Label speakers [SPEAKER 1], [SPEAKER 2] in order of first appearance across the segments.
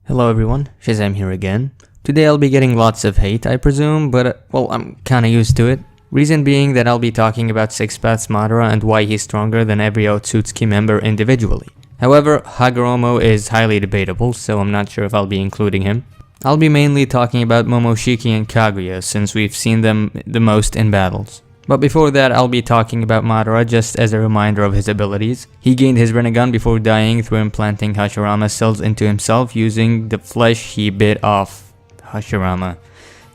[SPEAKER 1] Hello everyone, Shazam here again. Today I'll be getting lots of hate, I presume, but well, I'm kinda used to it. Reason being that I'll be talking about Six Paths Madara and why he's stronger than every Otsutsuki member individually. However, Hagoromo is highly debatable, so I'm not sure if I'll be including him. I'll be mainly talking about Momoshiki and Kaguya, since we've seen them the most in battles. But before that, I'll be talking about Madara just as a reminder of his abilities. He gained his Rinnegan before dying through implanting Hashirama cells into himself using the flesh he bit off Hashirama.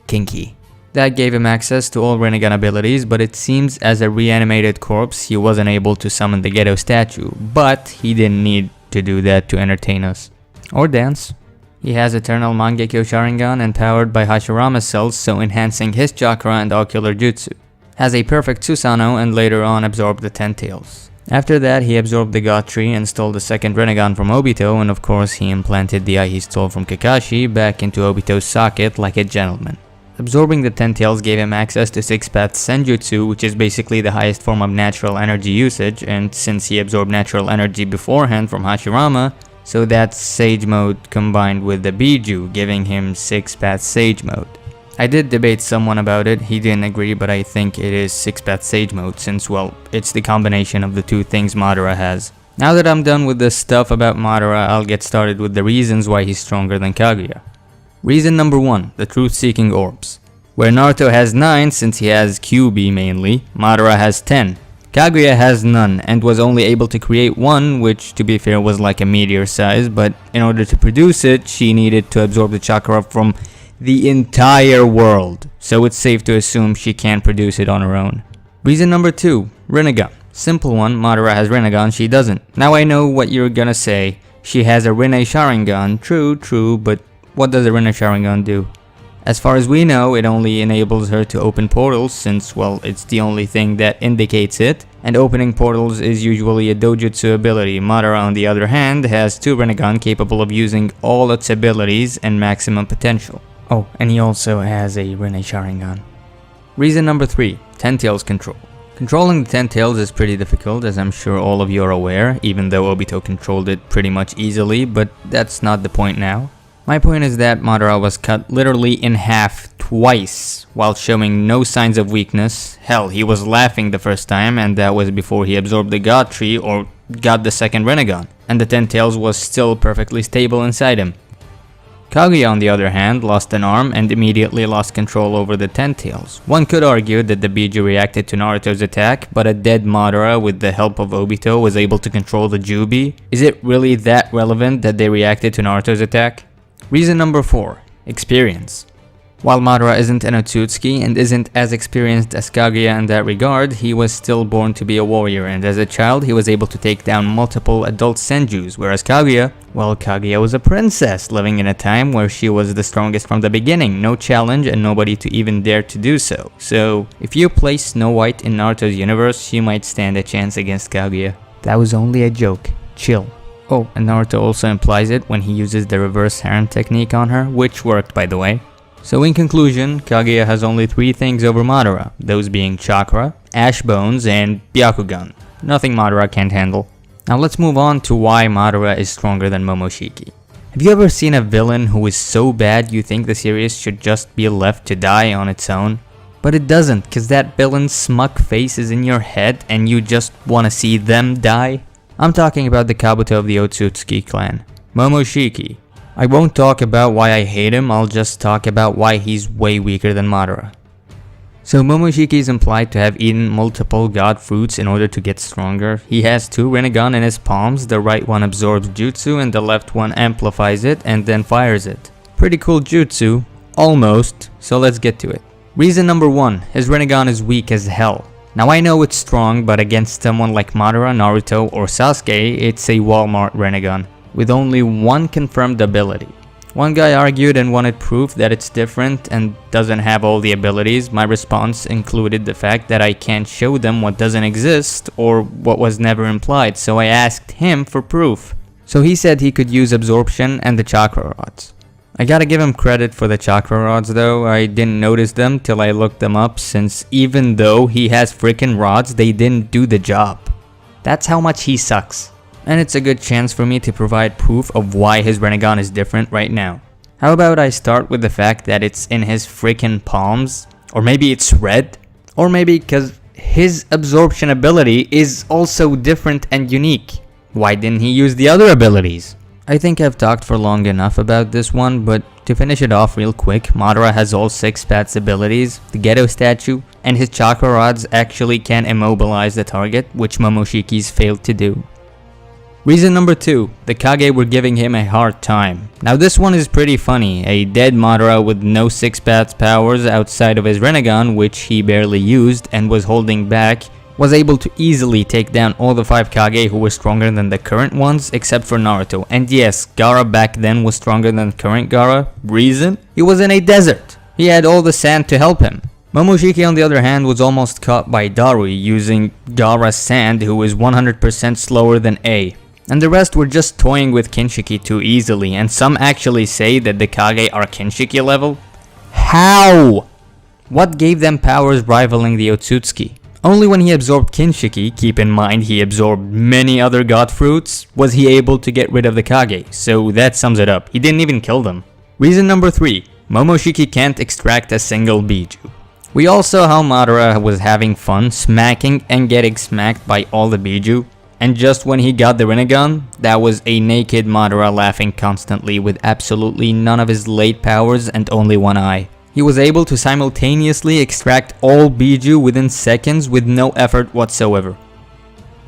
[SPEAKER 1] Kinky. That gave him access to all Rinnegan abilities, but it seems as a reanimated corpse he wasn't able to summon the Gedo statue, but he didn't need to do that to entertain us. Or dance. He has Eternal Mangekyo Sharingan and powered by Hashirama cells, so enhancing his chakra and ocular jutsu. Has a perfect Susanoo and later on absorbed the Ten Tails. After that, he absorbed the God Tree and stole the second Rinnegan from Obito, and of course he implanted the eye he stole from Kakashi back into Obito's socket like a gentleman. Absorbing the Ten Tails gave him access to Six Paths Senjutsu, which is basically the highest form of natural energy usage, and since he absorbed natural energy beforehand from Hashirama, so that's Sage Mode combined with the Biju, giving him Six Paths Sage Mode. I did debate someone about it, he didn't agree, but I think it is Six Paths Sage Mode since, well, it's the combination of the two things Madara has. Now that I'm done with this stuff about Madara, I'll get started with the reasons why he's stronger than Kaguya. Reason number 1, the truth-seeking orbs. Where Naruto has 9 since he has QB mainly, Madara has 10. Kaguya has none and was only able to create one, which to be fair was like a meteor size, but in order to produce it, she needed to absorb the chakra from the entire world, so it's safe to assume she can't produce it on her own. Reason number 2, Rinnegan. Simple one, Madara has Rinnegan, she doesn't. Now I know what you're gonna say, she has a Rinne Sharingan, true, but what does a Rinne Sharingan do? As far as we know, it only enables her to open portals since, well, it's the only thing that indicates it, and opening portals is usually a dojutsu ability. Madara, on the other hand, has 2 Rinnegan capable of using all its abilities and maximum potential. Oh, and he also has a Rinne Sharingan. Reason number 3, Ten Tails control. Controlling the Ten Tails is pretty difficult, as I'm sure all of you are aware, even though Obito controlled it pretty much easily, but that's not the point now. My point is that Madara was cut literally in half twice, while showing no signs of weakness. Hell, he was laughing the first time, and that was before he absorbed the God Tree or got the second Rinnegan, and the Ten Tails was still perfectly stable inside him. Kaguya, on the other hand, lost an arm and immediately lost control over the Ten Tails. One could argue that the Biju reacted to Naruto's attack, but a dead Madara with the help of Obito was able to control the Jubi. Is it really that relevant that they reacted to Naruto's attack? Reason number 4, experience. While Madara isn't an Otsutsuki and isn't as experienced as Kaguya in that regard, he was still born to be a warrior, and as a child he was able to take down multiple adult senjus, whereas Kaguya was a princess living in a time where she was the strongest from the beginning, no challenge and nobody to even dare to do so. So, if you place Snow White in Naruto's universe, she might stand a chance against Kaguya. That was only a joke, chill. Oh, and Naruto also implies it when he uses the reverse harem technique on her, which worked by the way. So in conclusion, Kaguya has only 3 things over Madara, those being chakra, ash bones, and Byakugan. Nothing Madara can't handle. Now let's move on to why Madara is stronger than Momoshiki. Have you ever seen a villain who is so bad you think the series should just be left to die on its own? But it doesn't, cause that villain's smug face is in your head and you just wanna see them die? I'm talking about the Kabuto of the Otsutsuki clan, Momoshiki. I won't talk about why I hate him, I'll just talk about why he's way weaker than Madara. So Momoshiki is implied to have eaten multiple god fruits in order to get stronger. He has 2 Rinnegan in his palms, the right one absorbs jutsu and the left one amplifies it and then fires it. Pretty cool jutsu, almost, so let's get to it. Reason number 1, his Rinnegan is weak as hell. Now I know it's strong, but against someone like Madara, Naruto, or Sasuke, it's a Walmart Rinnegan, with only one confirmed ability. One guy argued and wanted proof that it's different and doesn't have all the abilities. My response included the fact that I can't show them what doesn't exist or what was never implied, so I asked him for proof. So he said he could use absorption and the chakra rods. I gotta give him credit for the chakra rods though, I didn't notice them till I looked them up since even though he has freaking rods, they didn't do the job. That's how much he sucks. and it's a good chance for me to provide proof of why his Rinnegan is different right now. How about I start with the fact that it's in his freaking palms? Or maybe it's red? Or maybe because his absorption ability is also different and unique. Why didn't he use the other abilities? I think I've talked for long enough about this one, but to finish it off real quick, Madara has all 6 Paths abilities, the Ghetto Statue, and his chakra rods actually can immobilize the target, which Momoshiki's failed to do. Reason number 2, the Kage were giving him a hard time. Now this one is pretty funny. A dead Madara with no 6 Paths powers outside of his Rinnegan, which he barely used and was holding back, was able to easily take down all the 5 Kage who were stronger than the current ones except for Naruto. And yes, Gaara back then was stronger than current Gaara. Reason? He was in a desert. He had all the sand to help him. Momoshiki on the other hand was almost caught by Darui using Gaara's sand, who is 100% slower than A. And the rest were just toying with Kinshiki too easily, and some actually say that the Kage are Kinshiki level. How? What gave them powers rivaling the Otsutsuki? Only when he absorbed Kinshiki, keep in mind he absorbed many other god fruits, was he able to get rid of the Kage, so that sums it up. He didn't even kill them. Reason number 3, Momoshiki can't extract a single Biju. We all saw how Madara was having fun smacking and getting smacked by all the Biju, and just when he got the Rinnegan, that was a naked Madara laughing constantly with absolutely none of his late powers and only one eye. He was able to simultaneously extract all Biju within seconds with no effort whatsoever.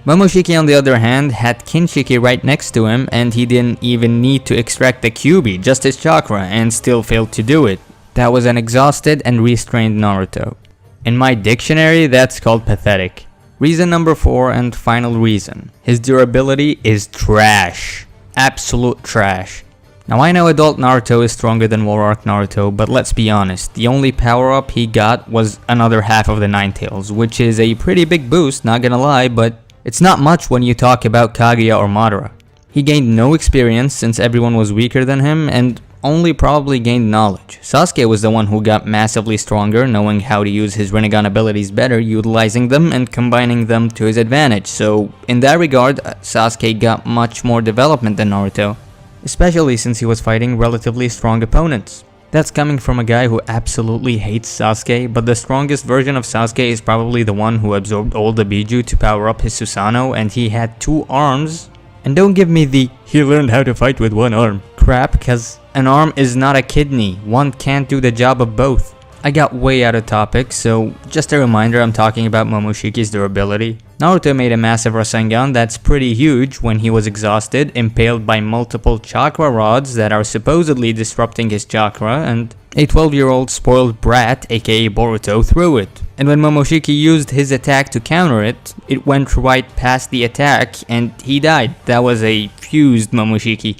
[SPEAKER 1] Momoshiki on the other hand had Kinshiki right next to him, and he didn't even need to extract the Kyuubi, just his chakra, and still failed to do it. That was an exhausted and restrained Naruto. In my dictionary, that's called pathetic. Reason number 4 and final reason. His durability is trash. Absolute trash. Now I know adult Naruto is stronger than War Arc Naruto, but let's be honest, the only power up he got was another half of the Nine Tails, which is a pretty big boost, not gonna lie, but it's not much when you talk about Kaguya or Madara. He gained no experience since everyone was weaker than him, and only probably gained knowledge. Sasuke was the one who got massively stronger, knowing how to use his Rinnegan abilities better, utilizing them and combining them to his advantage, so in that regard, Sasuke got much more development than Naruto. Especially since he was fighting relatively strong opponents. That's coming from a guy who absolutely hates Sasuke, but the strongest version of Sasuke is probably the one who absorbed all the Biju to power up his Susanoo, and he had 2 arms. And don't give me the "he learned how to fight with 1 arm" crap, cause an arm is not a kidney, one can't do the job of both. I got way out of topic, so just a reminder, I'm talking about Momoshiki's durability. Naruto made a massive Rasengan that's pretty huge when he was exhausted, impaled by multiple chakra rods that are supposedly disrupting his chakra, and a 12-year-old spoiled brat, aka Boruto, threw it. And when Momoshiki used his attack to counter it, it went right past the attack and he died. That was a fused Momoshiki.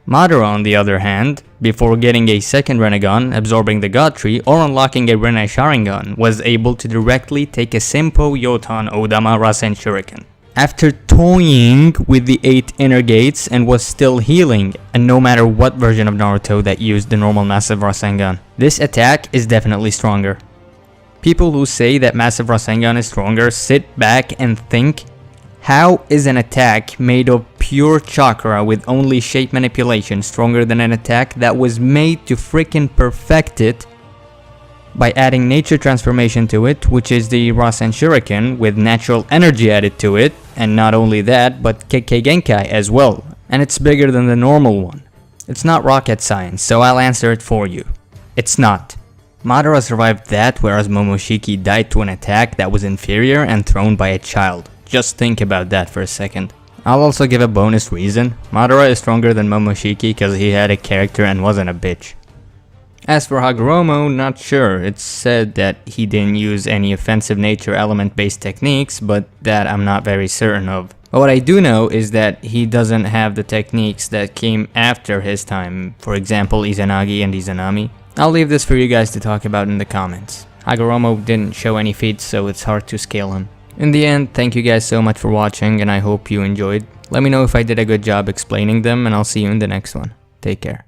[SPEAKER 1] Madara on the other hand, before getting a second Rinnegan, absorbing the God Tree, or unlocking a Rinne Sharingan, was able to directly take a simple Yotan Odama Rasen Shuriken. After toying with the 8 inner gates and was still healing, and no matter what version of Naruto that used the normal Massive Rasengan, this attack is definitely stronger. People who say that Massive Rasengan is stronger sit back and think, how is an attack made of pure chakra with only shape manipulation stronger than an attack that was made to freaking perfect it by adding nature transformation to it, which is the Rasen Shuriken with natural energy added to it, and not only that, but Kekkei Genkai as well, and it's bigger than the normal one. It's not rocket science, so I'll answer it for you. It's not. Madara survived that, whereas Momoshiki died to an attack that was inferior and thrown by a child. Just think about that for a second. I'll also give a bonus reason. Madara is stronger than Momoshiki because he had a character and wasn't a bitch. As for Hagoromo, not sure. It's said that he didn't use any offensive nature element based techniques, but that I'm not very certain of. But what I do know is that he doesn't have the techniques that came after his time, for example Izanagi and Izanami. I'll leave this for you guys to talk about in the comments. Hagoromo didn't show any feats, so it's hard to scale him. In the end, thank you guys so much for watching, and I hope you enjoyed. Let me know if I did a good job explaining them, and I'll see you in the next one. Take care.